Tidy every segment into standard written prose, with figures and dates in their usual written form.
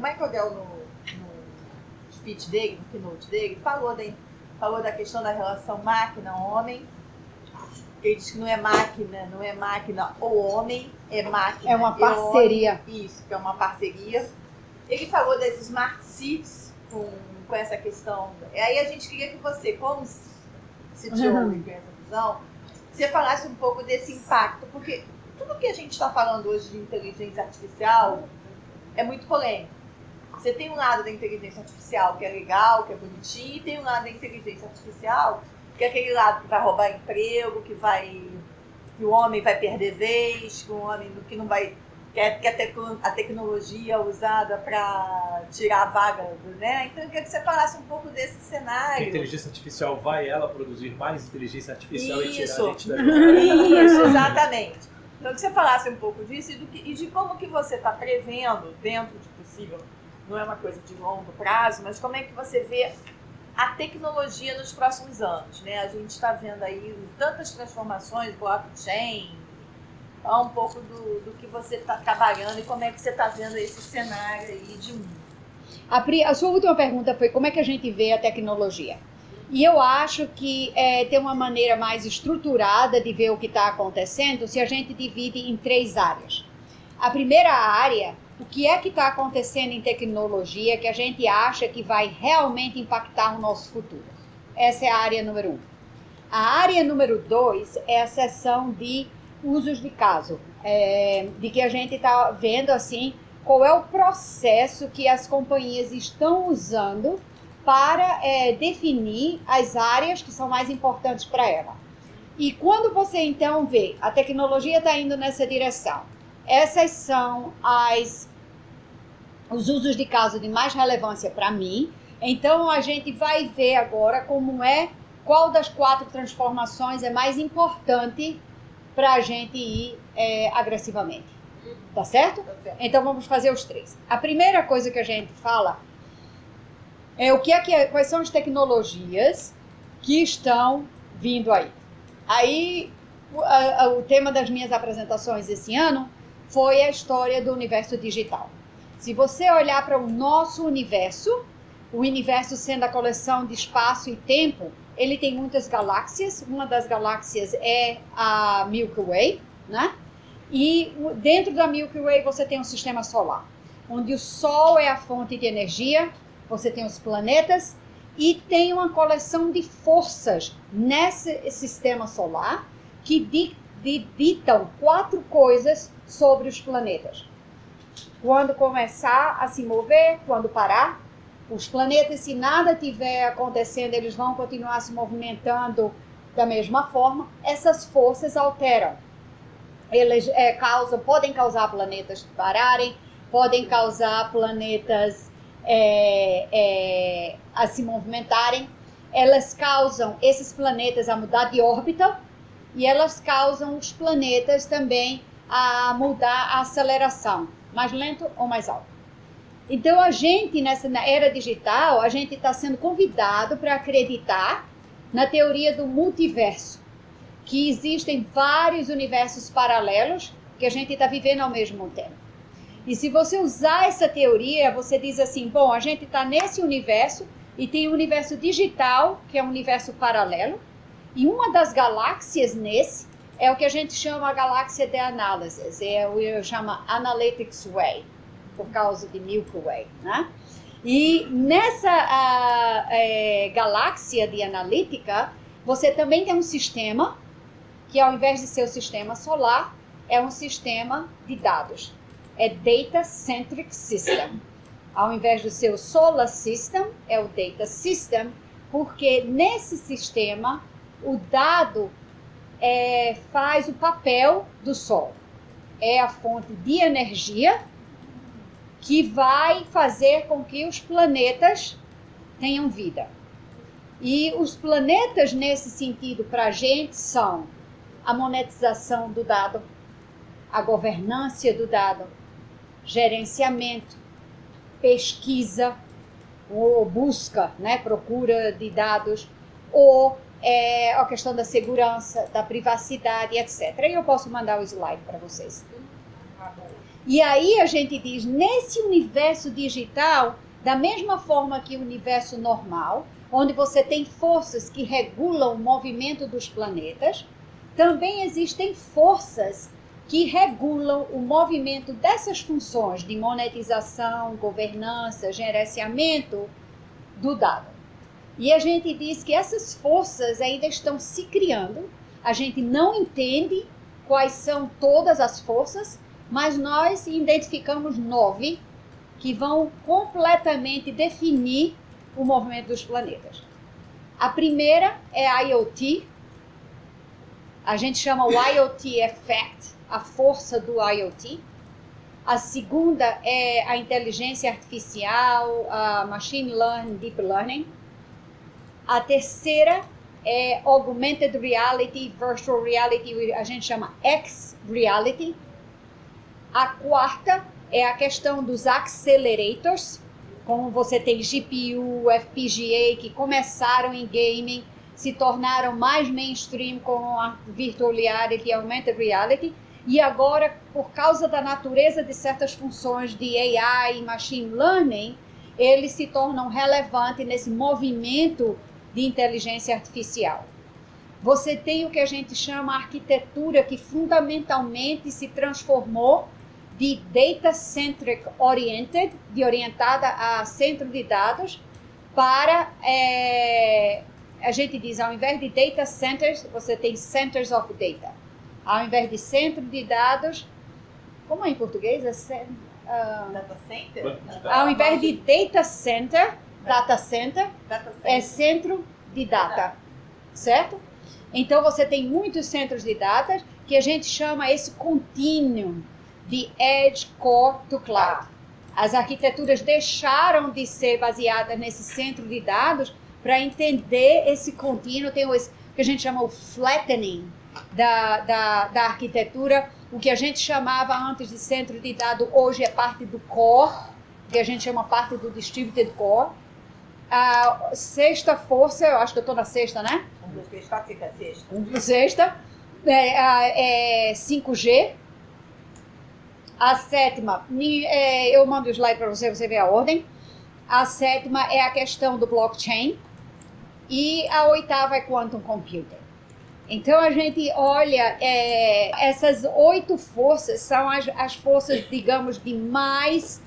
Michael Dell, no speech dele, no keynote dele, falou da questão da relação máquina-homem. Ele diz que não é máquina ou homem, é máquina. É uma parceria. Homem, isso, que é uma parceria. Ele falou das smart cities com essa questão. Aí a gente queria que você, como CTO com essa visão, você falasse um pouco desse impacto, porque tudo que a gente está falando hoje de inteligência artificial é muito polêmico. Você tem um lado da inteligência artificial que é legal, que é bonitinho, e tem um lado da inteligência artificial que é aquele lado que vai roubar emprego, que o homem vai perder vez, que o homem que não vai, que a tecnologia é usada para tirar a vaga, né? Então eu queria que você falasse um pouco desse cenário. A inteligência artificial vai ela produzir mais inteligência artificial e tirar a gente da Isso, exatamente. Então que você falasse um pouco disso e de como que você está prevendo, dentro de possível, não é uma coisa de longo prazo, mas como é que você vê a tecnologia nos próximos anos, né? A gente está vendo aí tantas transformações, blockchain, um pouco do que você está trabalhando e como é que você está vendo esse cenário aí de mundo. A sua última pergunta foi como é que a gente vê a tecnologia. E eu acho que tem uma maneira mais estruturada de ver o que está acontecendo se a gente divide em 3 áreas. A primeira área, o que é que está acontecendo em tecnologia que a gente acha que vai realmente impactar o nosso futuro. Essa é a área número 1. A área número 2 é a seção de usos de caso, de que a gente está vendo assim qual é o processo que as companhias estão usando para definir as áreas que são mais importantes para ela. E quando você então vê a tecnologia está indo nessa direção, essas são os usos de caso de mais relevância para mim. Então a gente vai ver agora qual das 4 transformações é mais importante para a gente ir agressivamente. Tá certo? Então vamos fazer os 3. A primeira coisa que a gente fala é quais são as tecnologias que estão vindo aí. Aí o tema das minhas apresentações esse ano foi a história do universo digital. Se você olhar para o nosso universo, o universo sendo a coleção de espaço e tempo, ele tem muitas galáxias. Uma das galáxias é a Milky Way, né? E dentro da Milky Way você tem um sistema solar, onde o Sol é a fonte de energia, você tem os planetas e tem uma coleção de forças nesse sistema solar que ditam 4 coisas sobre os planetas. Quando começar a se mover, quando parar, os planetas, se nada estiver acontecendo, eles vão continuar se movimentando da mesma forma. Essas forças alteram. Eles podem causar planetas pararem, podem causar planetas a se movimentarem. Elas causam esses planetas a mudar de órbita e elas causam os planetas também a mudar a aceleração, mais lento ou mais alto. Então a gente, na era digital, a gente está sendo convidado para acreditar na teoria do multiverso, que existem vários universos paralelos que a gente está vivendo ao mesmo tempo. E se você usar essa teoria, você diz assim, bom, a gente está nesse universo e tem o universo digital, que é um universo paralelo, e uma das galáxias nesse é o que a gente chama a galáxia de análises, eu chamo Analytics Way, por causa de Milky Way, né? E nessa galáxia de analítica, você também tem um sistema que ao invés de ser o sistema solar, é um sistema de dados. É Data Centric System. Ao invés de ser o Solar System, é o Data System, porque nesse sistema o dado faz o papel do Sol. É a fonte de energia que vai fazer com que os planetas tenham vida. E os planetas, nesse sentido, para a gente, são a monetização do dado, a governança do dado, gerenciamento, pesquisa, ou busca, né, procura de dados, ou a questão da segurança, da privacidade, etc. E eu posso mandar o slide para vocês. E aí a gente diz, nesse universo digital, da mesma forma que o universo normal, onde você tem forças que regulam o movimento dos planetas, também existem forças que regulam o movimento dessas funções de monetização, governança, gerenciamento do dado. E a gente diz que essas forças ainda estão se criando, a gente não entende quais são todas as forças, mas nós identificamos 9 que vão completamente definir o movimento dos planetas. A primeira é a IoT, a gente chama o IoT Effect, a força do IoT. A segunda é a inteligência artificial, a machine learning, deep learning. A terceira é augmented reality, virtual reality, a gente chama X-reality. A quarta é a questão dos accelerators, como você tem GPU, FPGA, que começaram em gaming, se tornaram mais mainstream com a virtual reality e augmented reality. E agora, por causa da natureza de certas funções de AI e machine learning, eles se tornam relevantes nesse movimento de inteligência artificial. Você tem o que a gente chama arquitetura, que fundamentalmente se transformou de data-centric oriented, de orientada a centro de dados, para, a gente diz, ao invés de data centers, você tem centers of data. Ao invés de centro de dados, como é em português? Data center? Ao invés de data center, é centro de data, certo? Então você tem muitos centros de dados que a gente chama esse contínuo de edge, core to cloud. As arquiteturas deixaram de ser baseadas nesse centro de dados para entender esse contínuo, tem o que a gente chama o flattening da arquitetura. O que a gente chamava antes de centro de dados, hoje é parte do core, que a gente chama parte do distributed core. A sexta força, eu acho que eu estou na sexta, né? 1, 2, 3, 4, 5, 6. Sexta, é 5G. A sétima, eu mando o slide para você ver a ordem. A sétima é a questão do blockchain. E a oitava é quantum computing. Então a gente olha, essas 8 forças são as forças, digamos, de mais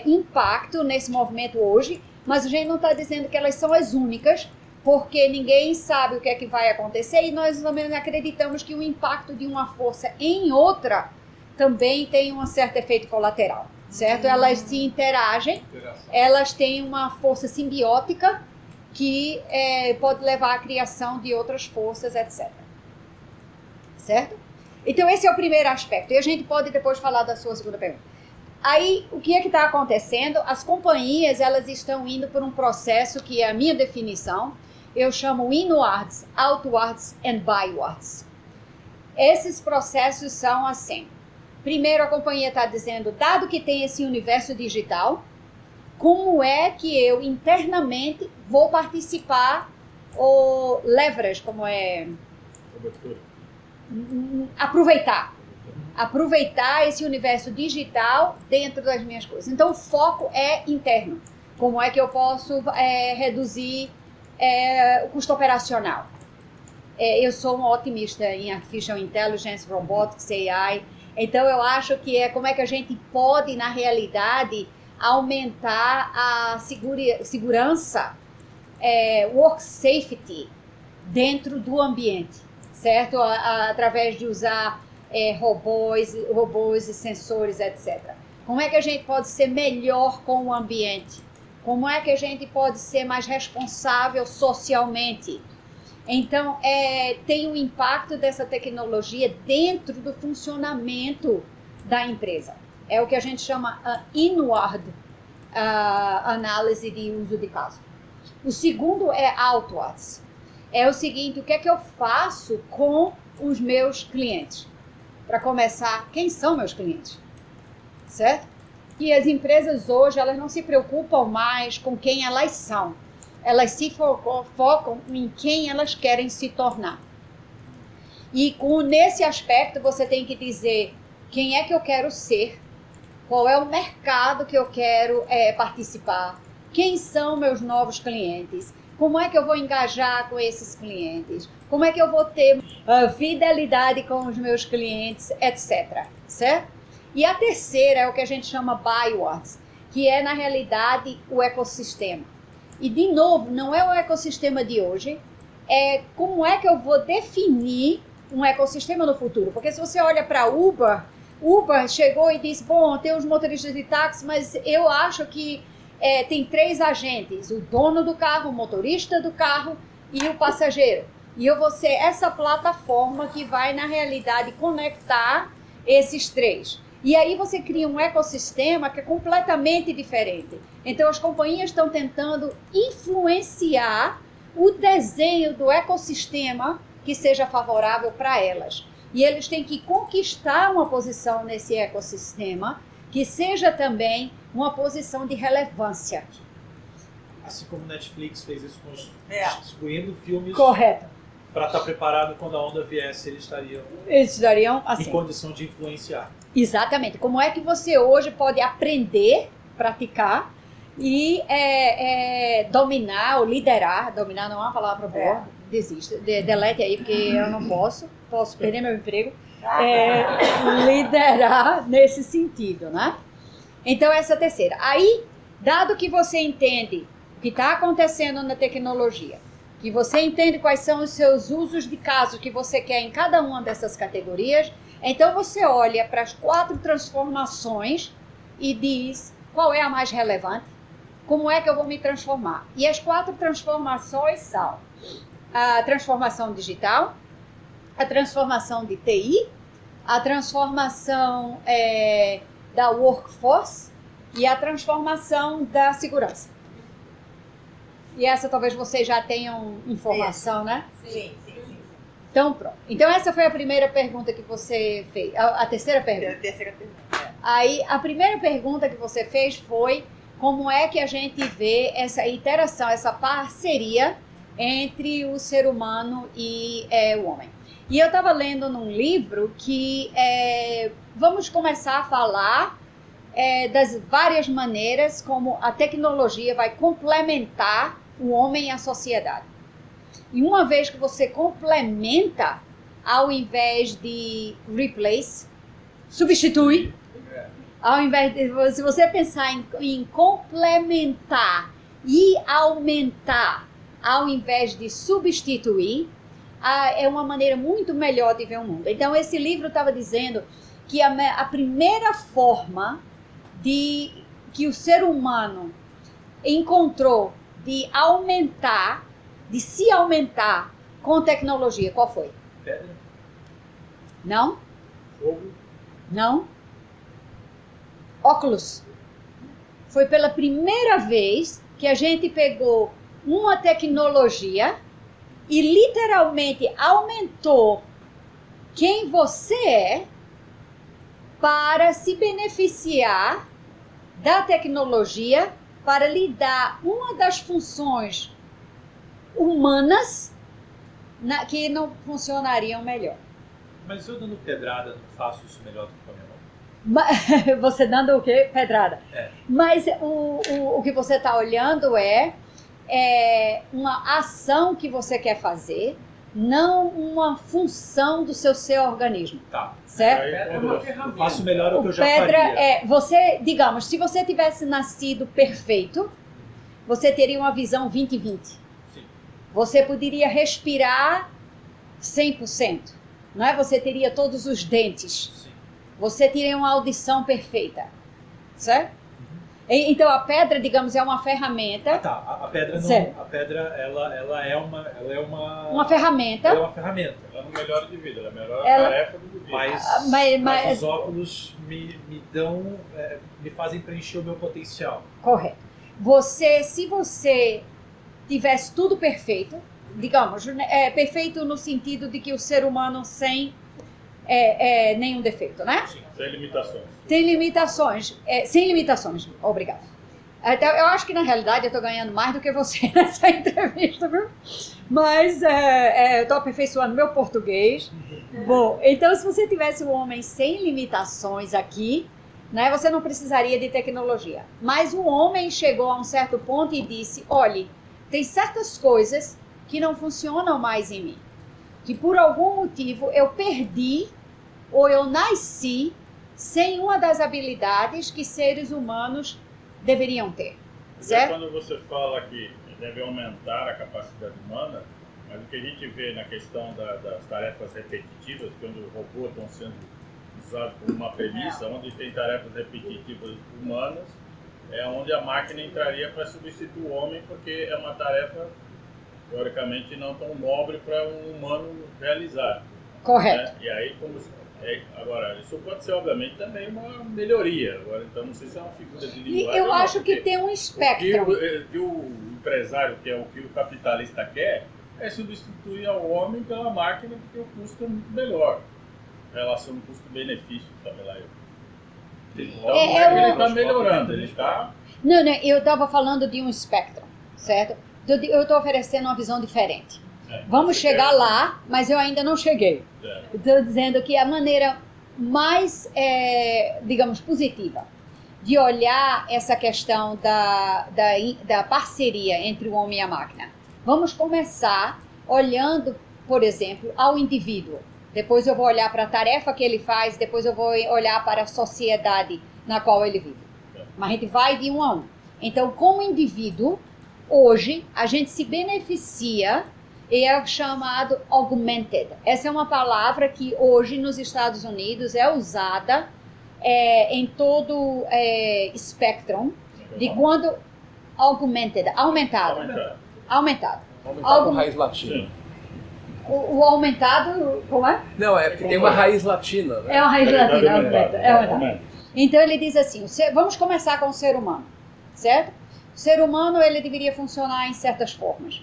impacto nesse movimento hoje, mas a gente não está dizendo que elas são as únicas, porque ninguém sabe o que é que vai acontecer e nós também acreditamos que o impacto de uma força em outra também tem um certo efeito colateral, certo? Elas se interagem, elas têm uma força simbiótica que pode levar à criação de outras forças, etc. Certo? Então esse é o primeiro aspecto, e a gente pode depois falar da sua segunda pergunta. Aí, o que é que está acontecendo? As companhias, elas estão indo por um processo que é a minha definição, eu chamo inwards, outwards and bywards. Esses processos são assim. Primeiro, a companhia está dizendo, dado que tem esse universo digital, como é que eu internamente vou participar ou leverage, como é... Aproveitar esse universo digital dentro das minhas coisas. Então, o foco é interno. Como é que eu posso reduzir o custo operacional? Eu sou uma otimista em Artificial Intelligence, Robotics, AI. Então, eu acho que como é que a gente pode, na realidade, aumentar a segurança, work safety, dentro do ambiente, certo? Através de usar robôs e sensores, etc. Como é que a gente pode ser melhor com o ambiente? Como é que a gente pode ser mais responsável socialmente? Então, tem um impacto dessa tecnologia dentro do funcionamento da empresa. É o que a gente chama inward análise de uso de caso. O segundo é outwards. É o seguinte, o que é que eu faço com os meus clientes? Para começar, quem são meus clientes? Certo? E as empresas hoje, elas não se preocupam mais com quem elas são. Elas se focam em quem elas querem se tornar. E nesse aspecto, você tem que dizer quem é que eu quero ser qual é o mercado que eu quero participar, quem são meus novos clientes, como é que eu vou engajar com esses clientes, como é que eu vou ter fidelidade com os meus clientes, etc. Certo? E a terceira é o que a gente chama bywords, que é, na realidade, o ecossistema. E, de novo, não é o ecossistema de hoje, é como é que eu vou definir um ecossistema no futuro. Porque se você olha para Uber chegou e disse, bom, tem os motoristas de táxi, mas eu acho que tem 3 agentes, o dono do carro, o motorista do carro e o passageiro. E eu vou ser essa plataforma que vai, na realidade, conectar esses 3. E aí você cria um ecossistema que é completamente diferente. Então as companhias estão tentando influenciar o desenho do ecossistema que seja favorável para elas. E eles têm que conquistar uma posição nesse ecossistema que seja também uma posição de relevância. Assim como Netflix fez isso com distribuindo filmes. Correto. Para estar preparado quando a onda viesse, eles estariam assim, em condição de influenciar. Exatamente. Como é que você hoje pode aprender, praticar e dominar ou liderar? Dominar não é uma palavra boa, desista, delete aí porque eu não posso perder meu emprego. Liderar nesse sentido, né? Então essa é a terceira. Aí, dado que você entende o que está acontecendo na tecnologia, que você entende quais são os seus usos de caso que você quer em cada uma dessas categorias, então você olha para as 4 transformações e diz qual é a mais relevante, como é que eu vou me transformar. E as 4 transformações são a transformação digital, a transformação de TI, a transformação da workforce e a transformação da segurança. E essa talvez vocês já tenham informação, né? Sim. Então, pronto. Então, essa foi a primeira pergunta que você fez. A terceira pergunta. A terceira pergunta. Aí, a primeira pergunta que você fez foi como é que a gente vê essa interação, essa parceria entre o ser humano e o homem. E eu estava lendo num livro que vamos começar a falar das várias maneiras como a tecnologia vai complementar o homem e a sociedade. E uma vez que você complementa, ao invés de replace, substitui, ao invés de, se você pensar em complementar e aumentar, ao invés de substituir, é uma maneira muito melhor de ver o mundo. Então, esse livro estava dizendo que a primeira forma que o ser humano encontrou de se aumentar com tecnologia, qual foi? Pedra. Não? Fogo. Não? Óculos. Foi pela primeira vez que a gente pegou uma tecnologia e literalmente aumentou quem você é para se beneficiar da tecnologia para lhe dar uma das funções humanas que não funcionariam melhor. Mas eu dando pedrada não faço isso melhor do que com a minha mão? Você dando o quê? Pedrada. É. Mas o que você está olhando é uma ação que você quer fazer, não uma função do seu organismo. Tá. Certo? Eu faço melhor o que eu já pedra faria. Você, digamos, se você tivesse nascido perfeito, você teria uma visão 20/20. Sim. Você poderia respirar 100%, não é? Você teria todos os dentes. Sim. Você teria uma audição perfeita, certo? Então a pedra, digamos, é uma ferramenta. Tá. A pedra não. Certo. A pedra, ela é uma ferramenta. Ela é uma ferramenta. Ela não melhora de vida, ela melhora a tarefa do dia. Mas os óculos me fazem preencher o meu potencial. Correto. Se você tivesse tudo perfeito, digamos, perfeito no sentido de que o ser humano sem nenhum defeito, né? Sim, sem limitações. Tem limitações, sem limitações, obrigada. Então, eu acho que na realidade eu estou ganhando mais do que você nessa entrevista, viu? Mas eu estou aperfeiçoando meu português. Bom, então se você tivesse um homem sem limitações aqui, né? Você não precisaria de tecnologia. Mas o homem chegou a um certo ponto e disse, olha, tem certas coisas que não funcionam mais em mim, que por algum motivo eu perdi ou eu nasci sem uma das habilidades que seres humanos deveriam ter, certo? Quando você fala que deve aumentar a capacidade humana, mas o que a gente vê na questão das tarefas repetitivas, quando os robôs estão sendo usados como uma premissa, onde tem tarefas repetitivas humanas, é onde a máquina entraria para substituir o homem, porque é uma tarefa, teoricamente, não tão nobre para um humano realizar. Correto. Né? E aí, agora, isso pode ser, obviamente, também uma melhoria. Agora, então, não sei se é uma figura de linguagem. E eu acho que tem um espectro. O que o empresário quer, o que o capitalista quer, é substituir ao homem pela máquina, porque o custo é muito melhor. A relação custo-benefício, sabe lá eu. Então, ele está melhorando, ele está... Não, eu estava falando de um espectro, certo? Eu estou oferecendo uma visão diferente. Vamos chegar lá, mas eu ainda não cheguei. Estou dizendo que a maneira mais, digamos, positiva de olhar essa questão da parceria entre o homem e a máquina. Vamos começar olhando, por exemplo, ao indivíduo. Depois eu vou olhar para a tarefa que ele faz, depois eu vou olhar para a sociedade na qual ele vive. Mas a gente vai de um a um. Então, como indivíduo, hoje, a gente se beneficia e é chamado augmented. Essa é uma palavra que hoje nos Estados Unidos é usada em todo espectro de quando aumentado. Aumentado com raiz latina. O aumentado, como é? Não, é porque tem uma raiz latina, né? É uma raiz latina, aumentado. Então ele diz assim, vamos começar com o ser humano, certo? O ser humano, ele deveria funcionar em certas formas.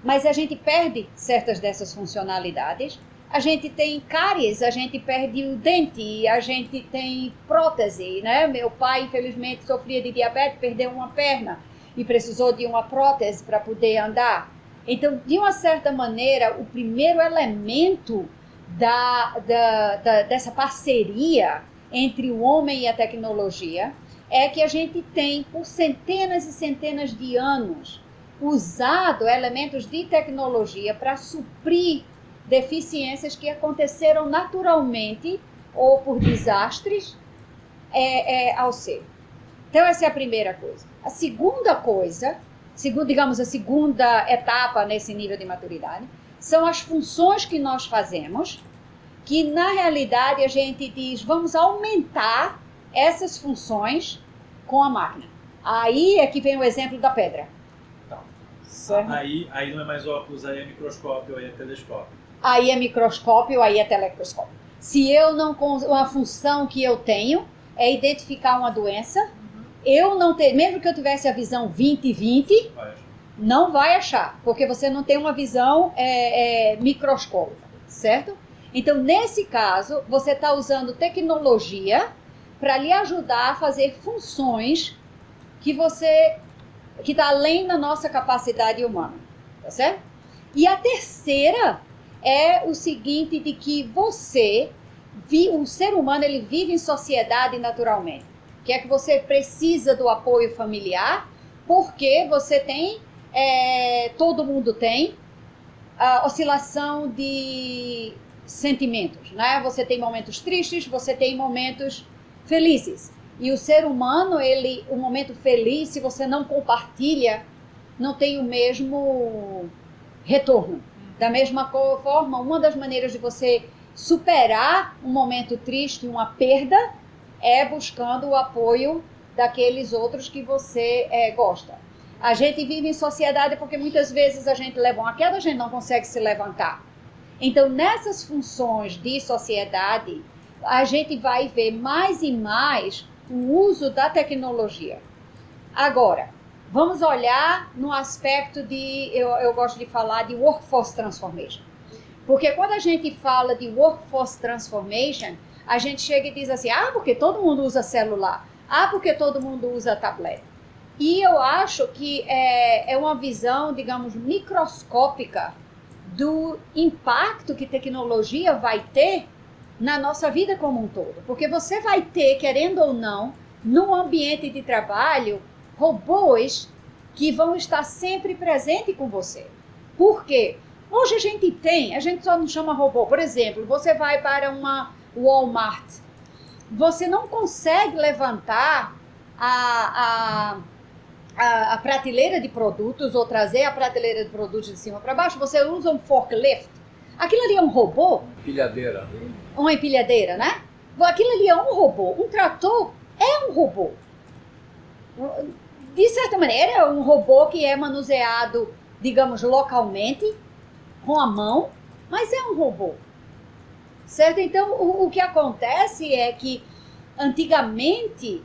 Mas a gente perde certas dessas funcionalidades. A gente tem cáries, a gente perde o dente, a gente tem prótese, né? Meu pai, infelizmente, sofria de diabetes, perdeu uma perna e precisou de uma prótese para poder andar. Então, de uma certa maneira, o primeiro elemento dessa parceria entre o homem e a tecnologia é que a gente tem, por centenas e centenas de anos, usado elementos de tecnologia para suprir deficiências que aconteceram naturalmente ou por desastres ao ser. Então, essa é a primeira coisa. A segunda coisa, digamos, a segunda etapa nesse nível de maturidade, são as funções que nós fazemos, que na realidade a gente diz, vamos aumentar essas funções com a máquina. Aí é que vem o exemplo da pedra. Aí não é mais óculos, aí é microscópio, aí é telescópio. Aí é microscópio, aí é telescópio. Se eu não... Uma função que eu tenho é identificar uma doença, eu não ter, mesmo que eu tivesse a visão 20/20, não vai achar, porque você não tem uma visão microscópica, certo? Então, nesse caso, você está usando tecnologia para lhe ajudar a fazer funções que está além da nossa capacidade humana, tá certo? E a terceira é o seguinte, de que o ser humano, ele vive em sociedade naturalmente. Que é que você precisa do apoio familiar, porque você tem, todo mundo tem, a oscilação de sentimentos, né? Você tem momentos tristes, você tem momentos felizes. E o ser humano, o momento feliz, se você não compartilha, não tem o mesmo retorno. Da mesma forma, uma das maneiras de você superar um momento triste, uma perda, é buscando o apoio daqueles outros que você gosta. A gente vive em sociedade porque muitas vezes a gente leva uma queda, a gente não consegue se levantar. Então, nessas funções de sociedade, a gente vai ver mais e mais o uso da tecnologia. Agora, vamos olhar no aspecto eu gosto de falar de Workforce Transformation. Porque quando a gente fala de Workforce Transformation, a gente chega e diz assim, porque todo mundo usa celular, porque todo mundo usa tablet. E eu acho que é uma visão, digamos, microscópica do impacto que tecnologia vai ter na nossa vida como um todo. Porque você vai ter, querendo ou não, no ambiente de trabalho, robôs que vão estar sempre presentes com você. Por quê? Hoje a gente só não chama robô. Por exemplo, você vai para uma Walmart, você não consegue levantar a prateleira de produtos ou trazer a prateleira de produtos de cima para baixo, você usa um forklift. Aquilo ali é um robô? Empilhadeira. Uma empilhadeira, né? Aquilo ali é um robô. Um trator é um robô. De certa maneira, é um robô que é manuseado, digamos, localmente, com a mão, mas é um robô. Certo? Então, o que acontece é que, antigamente,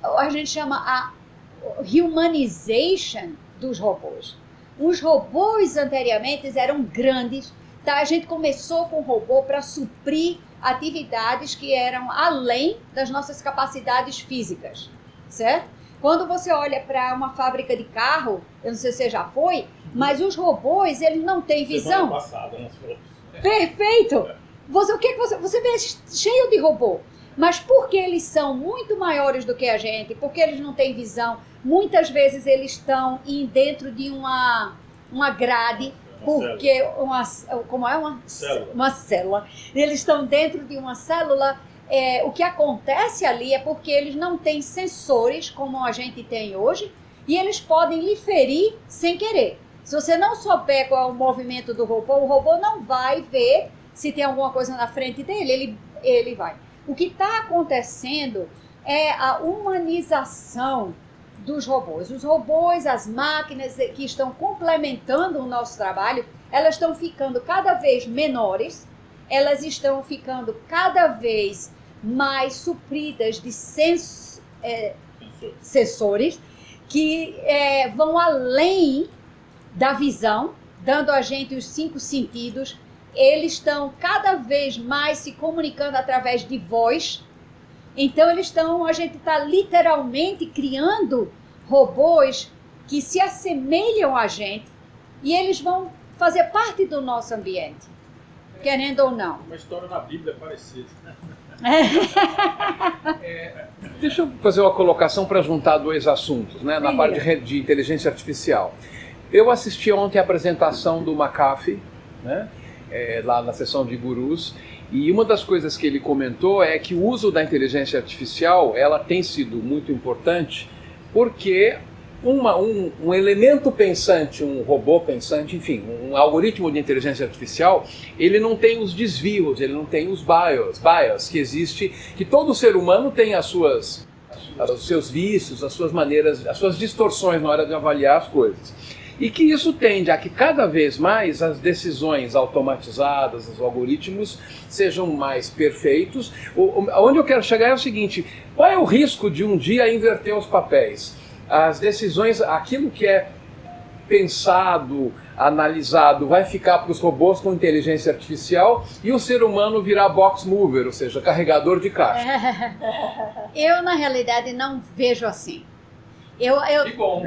a gente chama a humanization dos robôs. Os robôs, anteriormente, eram grandes. Tá? A gente começou com o robô para suprir atividades que eram além das nossas capacidades físicas, certo? Quando você olha para uma fábrica de carro, eu não sei se você já foi, mas os robôs, eles não têm visão. Semana passada, nós fomos. Perfeito! Você vê cheio de robô, mas porque eles são muito maiores do que a gente, porque eles não têm visão, muitas vezes eles estão dentro de uma grade, porque uma célula. Eles estão dentro de uma célula. O que acontece ali é porque eles não têm sensores como a gente tem hoje e eles podem lhe ferir sem querer. Se você não souber qual é o movimento do robô, o robô não vai ver se tem alguma coisa na frente dele, ele vai. O que está acontecendo é a humanização dos robôs. Os robôs, as máquinas que estão complementando o nosso trabalho, elas estão ficando cada vez menores, elas estão ficando cada vez mais supridas de sensores que vão além da visão, dando a gente os 5 sentidos. Eles estão cada vez mais se comunicando através de voz. Então a gente está literalmente criando robôs que se assemelham a gente e eles vão fazer parte do nosso ambiente, querendo ou não. Uma história na Bíblia parecida. Deixa eu fazer uma colocação para juntar 2 assuntos, né, na parte de inteligência artificial. Eu assisti ontem a apresentação do McAfee, né, lá na sessão de gurus, e uma das coisas que ele comentou é que o uso da inteligência artificial ela tem sido muito importante porque um elemento pensante, um robô pensante, enfim, um algoritmo de inteligência artificial, ele não tem os desvios, ele não tem os bias que existe, que todo ser humano tem os seus vícios, as suas maneiras, as suas distorções na hora de avaliar as coisas. E que isso tende a que cada vez mais as decisões automatizadas, os algoritmos, sejam mais perfeitos. Onde eu quero chegar é o seguinte: qual é o risco de um dia inverter os papéis? As decisões, aquilo que é pensado, analisado, vai ficar para os robôs com inteligência artificial e o ser humano virar box mover, ou seja, carregador de caixa. Eu, na realidade, não vejo assim. Que bom.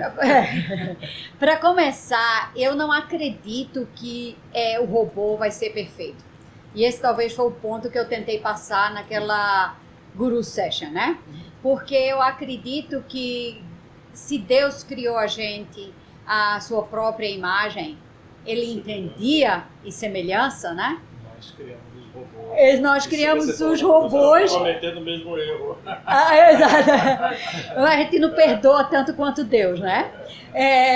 Para começar, eu não acredito que o robô vai ser perfeito. E esse talvez foi o ponto que eu tentei passar naquela Guru Session, né? Porque eu acredito que se Deus criou a gente à sua própria imagem, ele entendia e semelhança, né? Nós criamos os robôs. Nós criamos os robôs. Você cometendo o mesmo erro. Exato. A gente não perdoa tanto quanto Deus, né?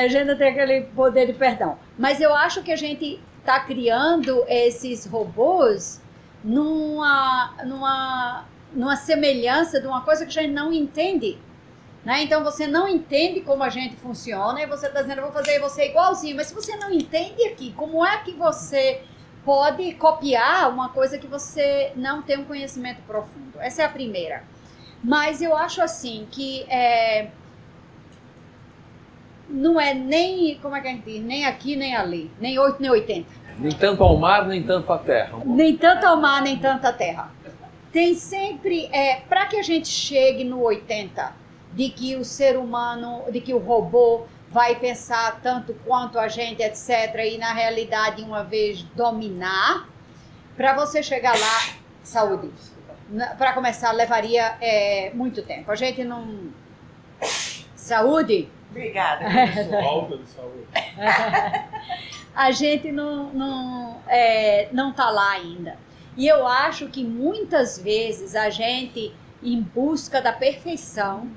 A gente não tem aquele poder de perdão. Mas eu acho que a gente está criando esses robôs numa semelhança de uma coisa que a gente não entende. Né? Então você não entende como a gente funciona e você está dizendo, eu vou fazer você igualzinho. Mas se você não entende aqui, como é que você pode copiar uma coisa que você não tem um conhecimento profundo? Essa é a primeira. Mas eu acho assim que não é nem, como é que a gente diz, nem aqui nem ali, nem 8 nem 80. Nem tanto ao mar, nem tanto à terra. Nem tanto ao mar, nem tanto à terra. Tem sempre, para que a gente chegue no 80, de que o ser humano, de que o robô vai pensar tanto quanto a gente, etc., e na realidade uma vez dominar, para você chegar lá, Saúde. Para começar, levaria muito tempo. A gente não... Saúde? Obrigada. Falta de saúde. A gente não tá lá ainda. E eu acho que muitas vezes a gente, em busca da perfeição,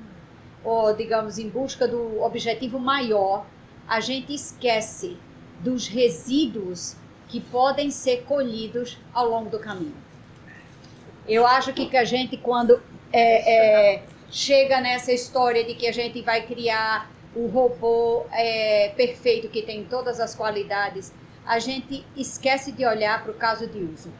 ou digamos, em busca do objetivo maior, a gente esquece dos resíduos que podem ser colhidos ao longo do caminho. Eu acho que a gente, quando chega nessa história de que a gente vai criar o robô perfeito, que tem todas as qualidades, a gente esquece de olhar para o caso de uso.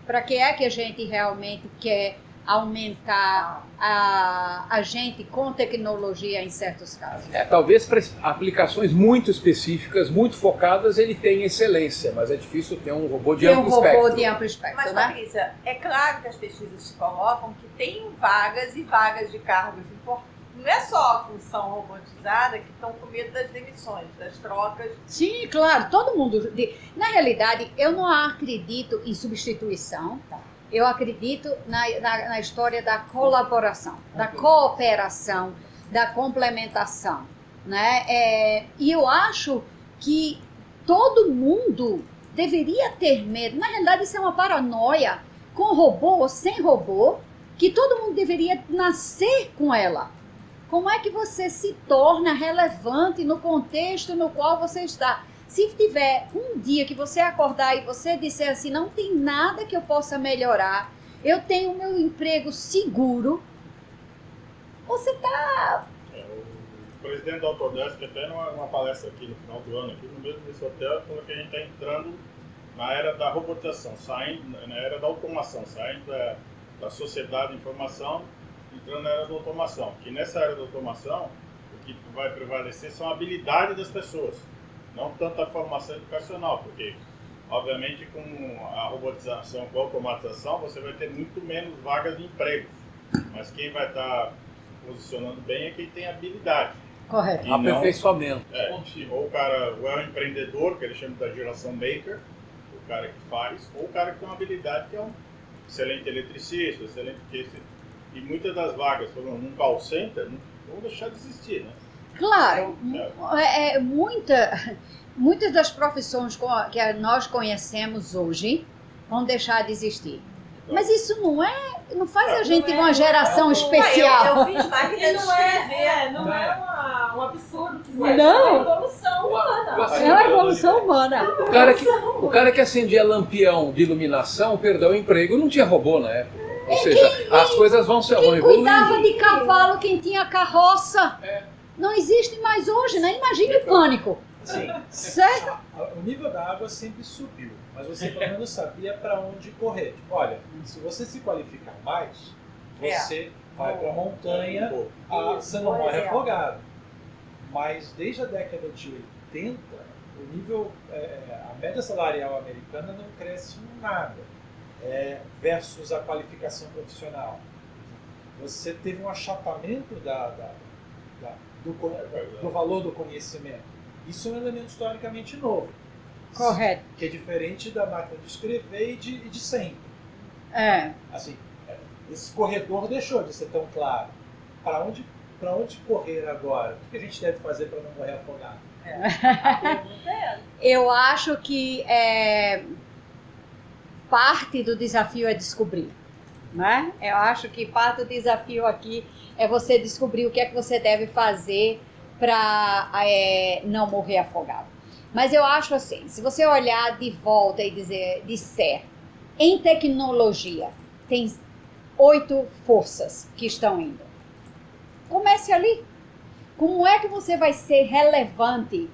Para que é que a gente realmente quer aumentar a gente com tecnologia em certos casos? Talvez para aplicações muito específicas, muito focadas, ele tem excelência, mas é difícil ter um robô de amplo espectro. Tem um robô de amplo espectro, Mas, né? Patrícia, é claro que as pesquisas colocam que tem vagas e vagas de cargos importantes. Não é só a função robotizada que estão com medo das demissões, das trocas. Sim, claro, todo mundo. Na realidade, eu não acredito em substituição, tá? Eu acredito na história da colaboração, da cooperação, da complementação, né? E eu acho que todo mundo deveria ter medo. Na realidade, isso é uma paranoia, com robô ou sem robô, que todo mundo deveria nascer com ela. Como é que você se torna relevante no contexto no qual você está? Se tiver um dia que você acordar e você disser assim, não tem nada que eu possa melhorar, eu tenho meu emprego seguro, você está... O presidente da Autodesk, até numa palestra aqui no final do ano, aqui no mesmo desse hotel, falou que a gente está entrando na era da robotização, na era da automação, saindo da sociedade de informação, entrando na era da automação. Que nessa era da automação, o que vai prevalecer são a habilidade das pessoas, não tanto a formação educacional, porque, obviamente, com a robotização, com a automatização, você vai ter muito menos vagas de emprego. Mas quem vai estar posicionando bem é quem tem habilidade. Correto. Aperfeiçoamento. Ou o cara ou é um empreendedor, que ele chama da geração maker, o cara que faz, ou o cara que tem uma habilidade que é um excelente eletricista, excelente... E muitas das vagas, por exemplo, num call center, não vão deixar de existir, né? Claro, muitas das profissões que nós conhecemos hoje vão deixar de existir. Mas isso não faz a gente uma geração especial. Eu fiz máquina de escrever. Não é um absurdo que seja. Não. É uma evolução humana. É uma evolução humana. O cara que acendia lampião de iluminação, perdeu o emprego, não tinha robô na época. Ou seja, as coisas vão evoluindo. Quem cuidava de cavalo, quem tinha carroça, não existe mais hoje, né? Imagine o pânico. Sim. Certo? O nível da água sempre subiu, mas você pelo menos sabia para onde correr. Tipo, olha, se você se qualificar mais, você vai para a montanha, você não morre afogado. Mas desde a década de 80, o nível, a média salarial americana não cresce em nada. Versus a qualificação profissional. Você teve um achatamento do valor do conhecimento. Isso é um elemento historicamente novo. Correto. Que é diferente da máquina de escrever e de sempre. Assim, esse corredor deixou de ser tão claro. Para onde correr agora? O que a gente deve fazer para não morrer afogado? Eu acho que parte do desafio é descobrir, né? Eu acho que parte do desafio aqui é você descobrir o que é que você deve fazer para não morrer afogado. Mas eu acho assim, se você olhar de volta e disser, em tecnologia, tem 8 forças que estão indo. Comece ali. Como é que você vai ser relevante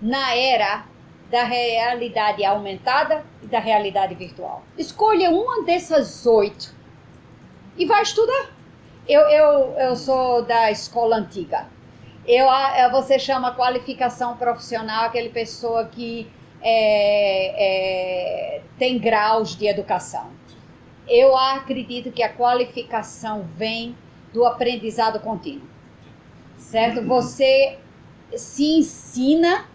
na era da realidade aumentada e da realidade virtual? Escolha uma dessas 8 e vai estudar. Eu sou da escola antiga. Você chama qualificação profissional aquela pessoa que tem graus de educação. Eu acredito que a qualificação vem do aprendizado contínuo, certo? Você se ensina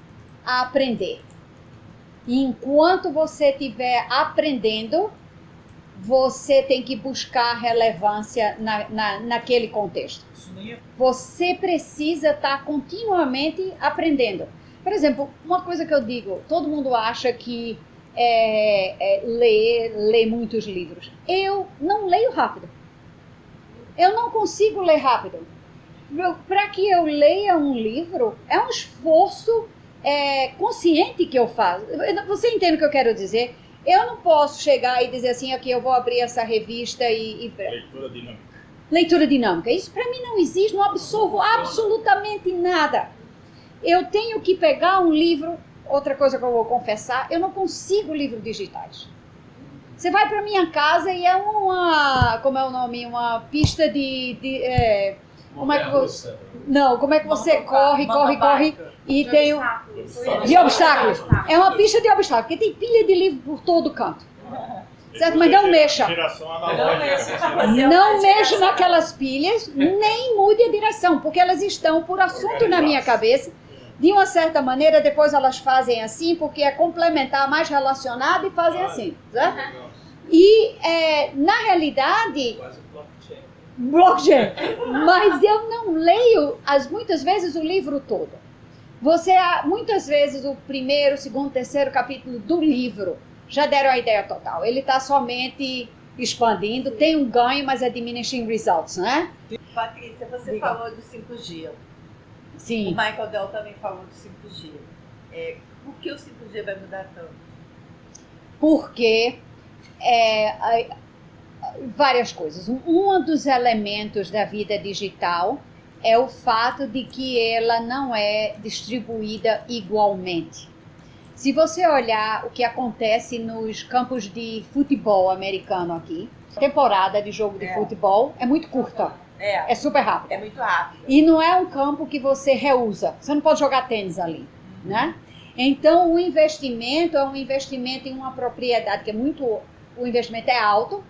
a aprender. E enquanto você estiver aprendendo, você tem que buscar relevância naquele contexto. Você precisa estar continuamente aprendendo. Por exemplo, uma coisa que eu digo, todo mundo acha que lê muitos livros. Eu não leio rápido. Eu não consigo ler rápido. Para que eu leia um livro, é um esforço consciente que eu faço. Você entende o que eu quero dizer? Eu não posso chegar e dizer assim, aqui eu vou abrir essa revista e... Leitura dinâmica. Leitura dinâmica. Isso para mim não existe, não absorvo absolutamente nada. Eu tenho que pegar um livro, outra coisa que eu vou confessar, eu não consigo livros digitais. Você vai para minha casa e é como é o nome? Uma pista como é que você... Não, como é que você corre e tem de obstáculos. É uma pista de obstáculos, porque tem pilha de livro por todo canto. Certo? Mas não mexa. Não mexa naquelas pilhas, nem mude a direção, porque elas estão por assunto na minha cabeça. De uma certa maneira, depois elas fazem assim, porque é complementar, mais relacionado, e fazem assim. Certo? E, na realidade... blockchain. Mas eu não leio, muitas vezes, o livro todo. Muitas vezes, o primeiro, segundo, terceiro capítulo do livro já deram a ideia total. Ele está somente expandindo, tem um ganho, mas é diminishing results, né? Patrícia, você falou do 5G. Sim. O Michael Dell também falou do 5G. Por que o 5G vai mudar tanto? Porque várias coisas. Um dos elementos da vida digital é o fato de que ela não é distribuída igualmente. Se você olhar o que acontece nos campos de futebol americano aqui, a temporada de jogo de futebol é muito curta. É super rápido. É muito rápido. E não é um campo que você reusa. Você não pode jogar tênis ali, né? Então, o investimento é um investimento em uma propriedade que o investimento é alto,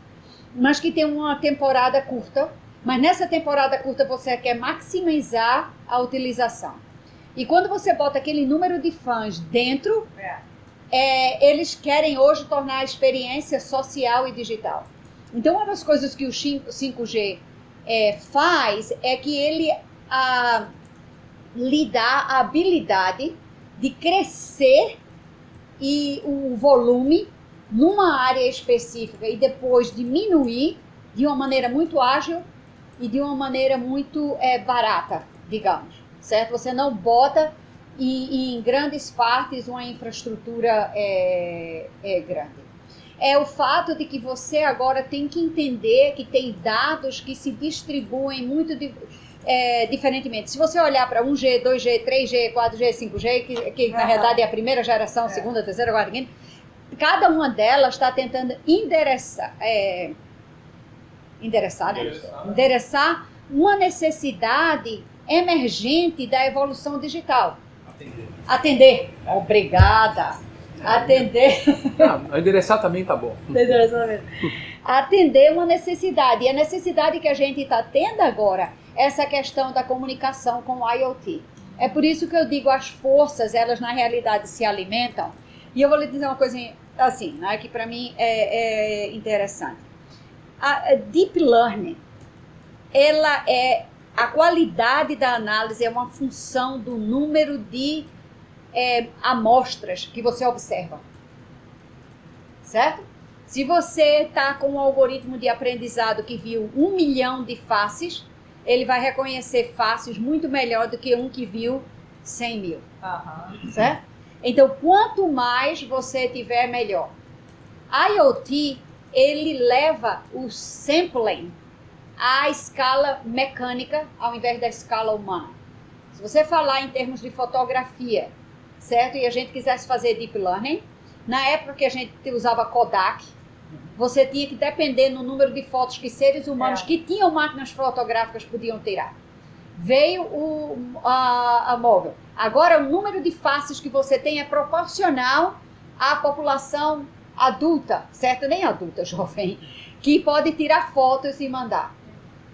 mas que tem uma temporada curta. Mas nessa temporada curta você quer maximizar a utilização. E quando você bota aquele número de fãs dentro, eles querem hoje tornar a experiência social e digital. Então, uma das coisas que o 5G faz é que ele lhe dá a habilidade de crescer e o volume numa área específica e depois diminuir de uma maneira muito ágil e de uma maneira muito barata, digamos, certo? Você não bota em grandes partes uma infraestrutura grande. É o fato de que você agora tem que entender que tem dados que se distribuem muito diferentemente. Se você olhar para 1G, 2G, 3G, 4G, 5G, que na realidade é a primeira geração, segunda, terceira, quarta, quinta, cada uma delas está tentando endereçar uma necessidade emergente da evolução digital. Atender. Obrigada. Atender. Endereçar também tá bom. Atender uma necessidade. E a necessidade que a gente está tendo agora, essa questão da comunicação com o IoT. É por isso que eu digo, as forças, elas na realidade se alimentam. E eu vou lhe dizer uma coisa assim, né, que para mim é interessante. A Deep Learning, a qualidade da análise é uma função do número de amostras que você observa, certo? Se você está com um algoritmo de aprendizado que viu 1 milhão de faces, ele vai reconhecer faces muito melhor do que um que viu 100 mil, certo? Então, quanto mais você tiver, melhor. IoT, ele leva o sampling à escala mecânica ao invés da escala humana. Se você falar em termos de fotografia, certo? E a gente quisesse fazer Deep Learning, na época que a gente usava Kodak, você tinha que depender no número de fotos que seres humanos que tinham máquinas fotográficas podiam tirar. Veio a móvel. Agora, o número de faces que você tem é proporcional à população adulta, certo? Nem adulta, jovem, que pode tirar fotos e mandar.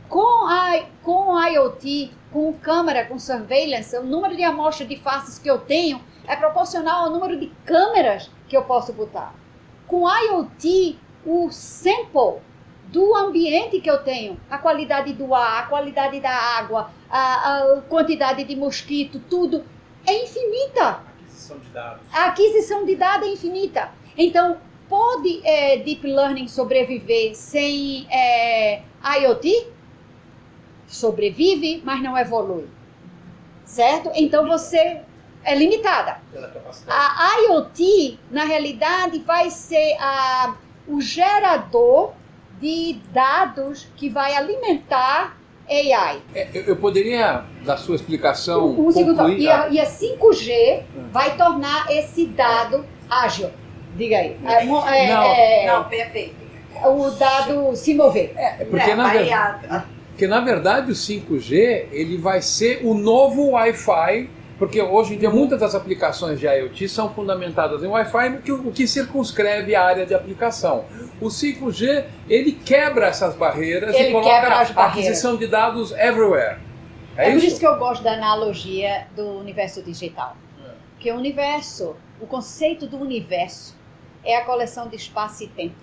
Com IoT, com câmera, com surveillance, o número de amostras de faces que eu tenho é proporcional ao número de câmeras que eu posso botar. Com IoT, o sample do ambiente que eu tenho, a qualidade do ar, a qualidade da água, a quantidade de mosquito, tudo é infinita. Aquisição de dados. A aquisição de dados é infinita. Então, pode Deep Learning sobreviver sem IoT? Sobrevive, mas não evolui. Certo? Então, você é limitada. Pela capacidade. A IoT, na realidade, vai ser o gerador de dados que vai alimentar AI. Eu poderia, da sua explicação, Um segundo, concluir... e a 5G vai tornar esse dado ágil. Diga aí. Não, perfeito. O dado se mover. Porque, na verdade, o 5G ele vai ser o novo Wi-Fi, porque hoje em dia muitas das aplicações de IoT são fundamentadas em Wi-Fi, o que circunscreve a área de aplicação. O 5G, ele quebra essas barreiras e coloca a aquisição de dados everywhere. É por isso que eu gosto da analogia do universo digital. Porque o conceito do universo é a coleção de espaço e tempo.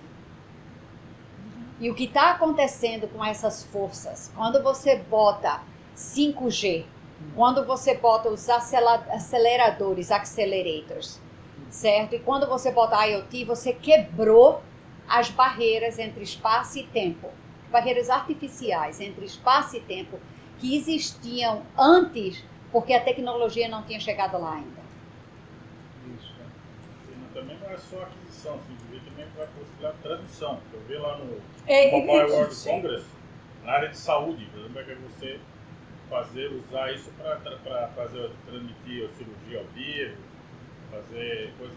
E o que está acontecendo com essas forças, quando você bota 5G, quando você bota os accelerators, certo? E quando você bota IoT, você quebrou as barreiras entre espaço e tempo, barreiras artificiais entre espaço e tempo que existiam antes, porque a tecnologia não tinha chegado lá ainda. Isso, né? E também não é só aquisição, assim, também vai possibilitar transmissão. Eu vi lá no Mobile World Congress, na área de saúde, por exemplo, é que você usar isso para transmitir a cirurgia ao vivo, fazer coisas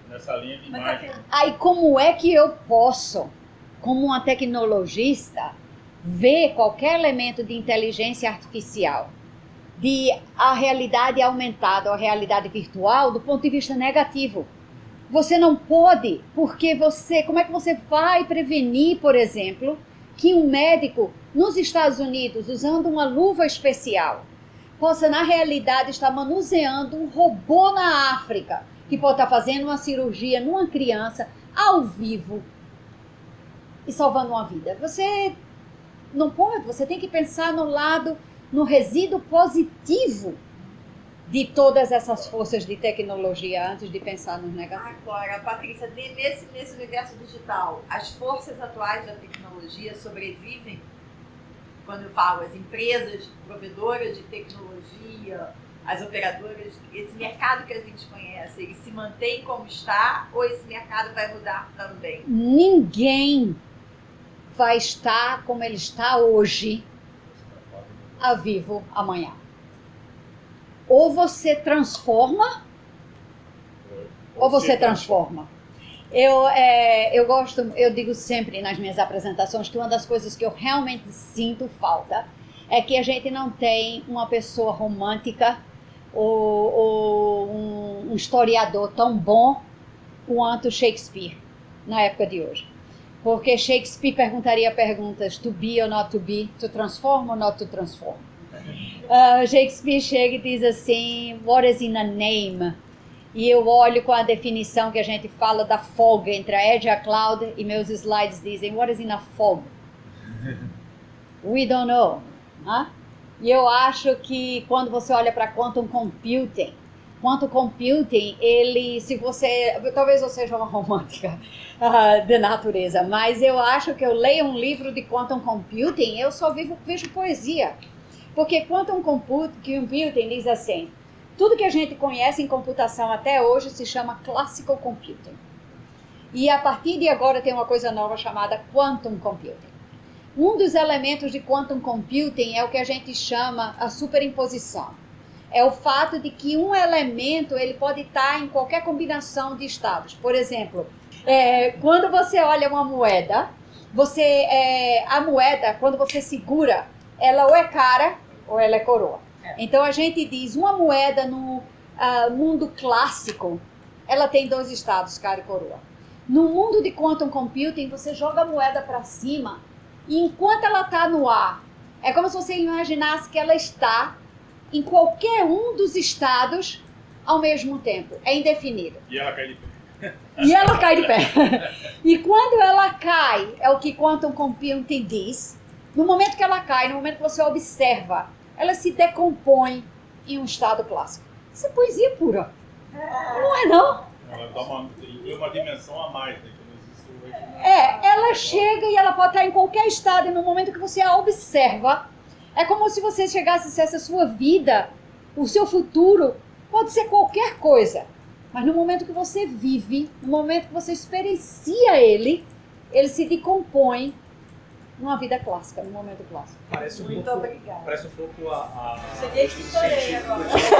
nessa linha de imagem. Aí como é que eu posso, como uma tecnologista, ver qualquer elemento de inteligência artificial, de a realidade aumentada ou a realidade virtual, do ponto de vista negativo? Você não pode, porque como é que você vai prevenir, por exemplo, que um médico nos Estados Unidos, usando uma luva especial, possa, na realidade, estar manuseando um robô na África, que pode estar fazendo uma cirurgia numa criança, ao vivo, e salvando uma vida. Você não pode, você tem que pensar no resíduo positivo de todas essas forças de tecnologia antes de pensar nos negativos. Agora, Patrícia, nesse universo digital, as forças atuais da tecnologia sobrevivem? Quando eu falo as empresas provedoras de tecnologia, as operadoras, esse mercado que a gente conhece, ele se mantém como está ou esse mercado vai mudar também? Ninguém vai estar como ele está hoje, a vivo amanhã. Ou você transforma, ou você transforma. Eu digo sempre nas minhas apresentações que uma das coisas que eu realmente sinto falta é que a gente não tem uma pessoa romântica ou um historiador tão bom quanto Shakespeare na época de hoje. Porque Shakespeare perguntaria perguntas: to be or not to be, to transform or not to transform. Shakespeare chega e diz assim: what is in a name? E eu olho com a definição que a gente fala da fog, entre a edge e a cloud, e meus slides dizem: what is in a fog? We don't know. E eu acho que quando você olha para quantum computing, ele, se você, talvez eu seja uma romântica de natureza, mas eu acho que eu leio um livro de quantum computing, eu só vejo poesia. Porque quantum computing diz assim: tudo que a gente conhece em computação até hoje se chama classical computing. E a partir de agora tem uma coisa nova chamada quantum computing. Um dos elementos de quantum computing é o que a gente chama a superimposição. É o fato de que um elemento ele pode estar em qualquer combinação de estados. Por exemplo, quando você olha uma moeda, a moeda, quando você segura, ela ou é cara ou ela é coroa. Então a gente diz, uma moeda no mundo clássico, ela tem dois estados, cara e coroa. No mundo de quantum computing, você joga a moeda para cima e enquanto ela está no ar, é como se você imaginasse que ela está em qualquer um dos estados ao mesmo tempo. É indefinido. E ela cai de pé. E ela cai de pé. E quando ela cai, é o que Quantum Computing diz, no momento que ela cai, no momento que você observa, ela se decompõe em um estado clássico. Isso é poesia pura. Não é não? Ela dá uma dimensão a mais, né? Que não existe hoje. Ela chega e ela pode estar em qualquer estado, e no momento que você a observa, é como se você chegasse e dissesse a sua vida, o seu futuro, pode ser qualquer coisa. Mas no momento que você vive, no momento que você experiencia ele se decompõe numa vida clássica, num momento clássico. Parece um Muito pouco, obrigada. parece um pouco a Cheguei e te estourei agora. científico